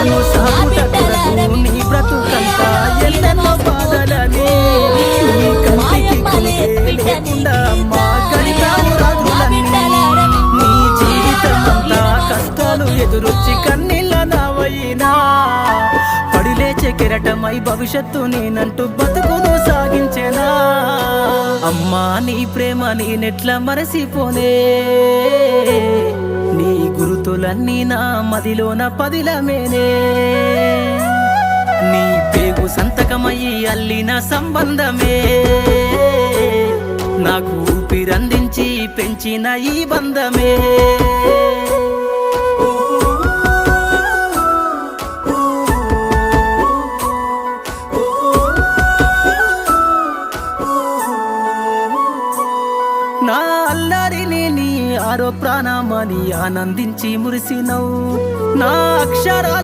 నన్ను సాకుట కొరకు నీ బ్రతుకంతా ఎన్నెన్నో బాధలని నీ కంటికి కునుకే లేకుండా అమ్మా గడిపావు రాజులన్నీ నీ జీవితమంతా కష్టాలు ఎదురొచ్చి కన్నీళ్ళ నావైనా పడిలేచే కెరటమై భవిష్యత్తు నేనంటూ బతుకును సాగించేనా అమ్మా నీ ప్రేమ నేనెట్ల మరసిపోనే నీ గురుతులన్నీ నా మదిలోన పదిలమేనే నీ పేగు సంతకమయ్యి అల్లిన సంబంధమే నాకు ఊపిరందించి పెంచిన ఈ బంధమే నా అల్లరిని నీ ఆరో ప్రాణమని ఆనందించి మురిసినవు నా అక్షరా